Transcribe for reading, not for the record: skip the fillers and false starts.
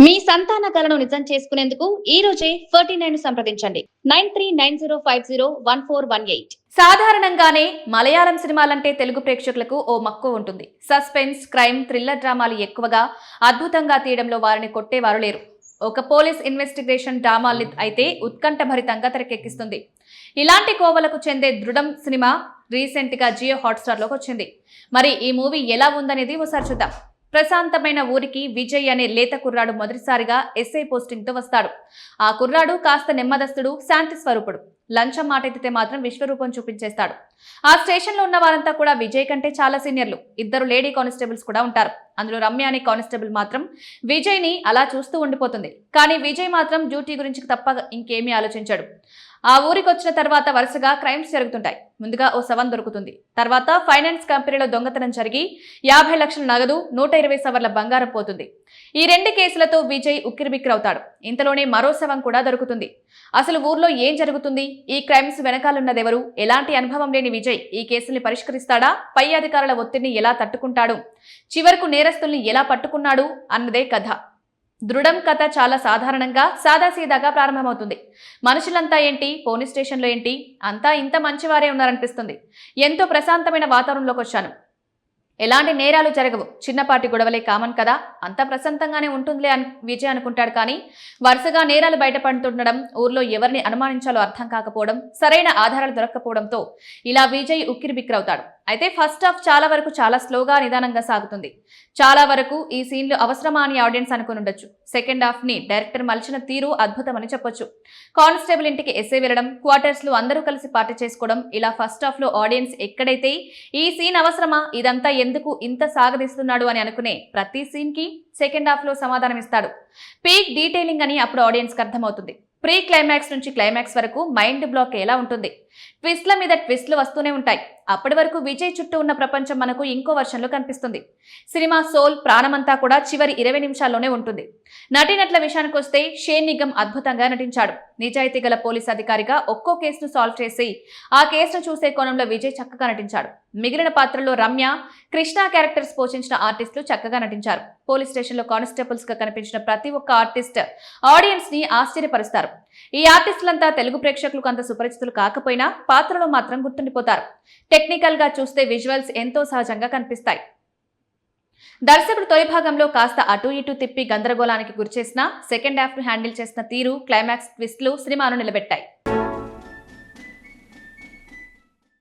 మీ సంతాన కలను నిజం చేసుకునేందుకు ఈ రోజే 49 సంప్రదించండి 9390501418. సాధారణంగానే మలయాళం సినిమాలంటే తెలుగు ప్రేక్షకులకు ఓ మక్కువ ఉంటుంది. సస్పెన్స్, క్రైమ్, థ్రిల్లర్ డ్రామాలు ఎక్కువగా అద్భుతంగా తీయడంలో వారిని కొట్టేవారు లేరు. ఒక పోలీస్ ఇన్వెస్టిగేషన్ డ్రామాల్ని అయితే ఉత్కంఠభరితంగా తెరకెక్కిస్తుంది. ఇలాంటి కోవలకు చెందే దృఢం సినిమా రీసెంట్ గా జియో హాట్‌స్టార్ లోకి వచ్చింది. మరి ఈ మూవీ ఎలా ఉందనేది ఒకసారి చూద్దాం. ప్రశాంతమైన ఊరికి విజయ్ అనే లేత కుర్రాడు మొదటిసారిగా ఎస్ఐ పోస్టింగ్ తో వస్తాడు. ఆ కుర్రాడు కాస్త నెమ్మదస్తుడు, శాంతి స్వరూపుడు. లంచం మాట ఎత్తితే మాత్రం విశ్వరూపం చూపించేస్తాడు. ఆ స్టేషన్ లో ఉన్న వారంతా కూడా విజయ్ కంటే చాలా సీనియర్లు. 2 లేడీ కానిస్టేబుల్స్ కూడా ఉంటారు. అందులో రమ్య అనే కానిస్టేబుల్ మాత్రం విజయ్ ని అలా చూస్తూ ఉండిపోతుంది. కానీ విజయ్ మాత్రం డ్యూటీ గురించి తప్ప ఇంకేమీ ఆలోచించాడు. ఆ ఊరికి వచ్చిన తర్వాత వరుసగా క్రైమ్స్ జరుగుతుంటాయి. ముందుగా ఓ శవం దొరుకుతుంది. తర్వాత ఫైనాన్స్ కంపెనీలో దొంగతనం జరిగి 50 లక్షల నగదు, 120 సవర్ల బంగారం పోతుంది. ఈ 2 కేసులతో విజయ్ ఉక్కిరిబిక్కిరవుతాడు. ఇంతలోనే మరో శవం కూడా దొరుకుతుంది. అసలు ఊర్లో ఏం జరుగుతుంది? ఈ క్రైమ్స్ వెనకాలన్నదెవరు? ఎలాంటి అనుభవం లేని విజయ్ ఈ కేసుల్ని పరిష్కరిస్తాడా? పై అధికారుల ఒత్తిడిని ఎలా తట్టుకుంటాడు? చివరకు నేరస్తుల్ని ఎలా పట్టుకున్నాడు అన్నదే కథ. దృఢం కథ చాలా సాధారణంగా సాదాసీదాగా ప్రారంభమవుతుంది. మనుషులంతా ఏంటి, పోలీస్ స్టేషన్లో ఏంటి, అంతా ఇంత మంచివారే ఉన్నారనిపిస్తుంది. ఎంతో ప్రశాంతమైన వాతావరణంలోకి వచ్చాను. ఎలాంటి నేరాలు జరగవు, చిన్నపాటి గొడవలే కామన్ కదా, అంతా ప్రశాంతంగానే ఉంటుందిలే అని విజయ్ అనుకుంటాడు. కానీ వరుసగా నేరాలు బయటపడుతుండడం, ఊర్లో ఎవరిని అనుమానించాలో అర్థం కాకపోవడం, సరైన ఆధారాలు దొరకకపోవడంతో ఇలా విజయ్ ఉక్కిరిబిక్కిరవుతాడు. అయితే ఫస్ట్ హాఫ్ చాలా వరకు చాలా స్లోగా, నిదానంగా సాగుతుంది. చాలా వరకు ఈ సీన్లు అవసరమా అని ఆడియన్స్ అనుకుని ఉండొచ్చు. సెకండ్ హాఫ్ ని డైరెక్టర్ మలిచిన తీరు అద్భుతమని చెప్పొచ్చు. కానిస్టేబుల్ ఇంటికి ఎస్ఐ వెళ్లడం, క్వార్టర్స్ లో అందరూ కలిసి పార్టీ చేసుకోవడం, ఇలా ఫస్ట్ హాఫ్ లో ఆడియన్స్ ఎక్కడైతే ఈ సీన్ అవసరమా, ఇదంతా ఎందుకు ఇంత సాగదీస్తున్నాడు అని అనుకునే ప్రతి సీన్ కి సెకండ్ హాఫ్ లో సమాధానం ఇస్తాడు. పీక్ డీటెయిలింగ్ అని అప్పుడు ఆడియన్స్ కి అర్థమవుతుంది. ప్రీ క్లైమాక్స్ నుంచి క్లైమాక్స్ వరకు మైండ్ బ్లాక్ ఎలా ఉంటుంది. ట్విస్ట్ల మీద ట్విస్ట్లు వస్తూనే ఉంటాయి. అప్పటి వరకు విజయ్ చుట్టూ ఉన్న ప్రపంచం మనకు ఇంకో వర్షన్లో కనిపిస్తుంది. సినిమా సోల్, ప్రాణమంతా కూడా చివరి 20 నిమిషాల్లోనే ఉంటుంది. నటీనటుల విషయానికి వస్తే షేన్ నిగమ్ అద్భుతంగా నటించాడు. నిజాయితీ గల పోలీస్ అధికారిగా ఒక్కో కేసును సాల్వ్ చేసి ఆ కేసును చూసే కోణంలో విజయ్ చక్కగా నటించాడు. మిగిలిన పాత్రల్లో రమ్య, కృష్ణ క్యారెక్టర్స్ పోషించిన ఆర్టిస్టులు చక్కగా నటించారు. పోలీస్ స్టేషన్ లో కానిస్టేబుల్స్ గా కనిపించిన ప్రతి ఒక్క ఆర్టిస్ట్ ఆడియన్స్ ని ఆశ్చర్యపరుస్తారు. ఈ ఆర్టిస్టులంతా తెలుగు ప్రేక్షకులకు అంత సుపరిచితులు కాకపోయినా పాత్రలో మాత్రం గుర్తుండిపోతారు. టెక్నికల్ గా చూస్తే విజువల్స్ ఎంతో సహజంగా కనిపిస్తాయి. దర్శకుడు తొలి భాగంలో కాస్త అటు ఇటు తిప్పి గందరగోళానికి గురిచేసిన సెకండ్ హాఫ్ ను హ్యాండిల్ చేసిన తీరు, క్లైమాక్స్ ట్విస్ట్లు సినిమాను నిలబెట్టాయి.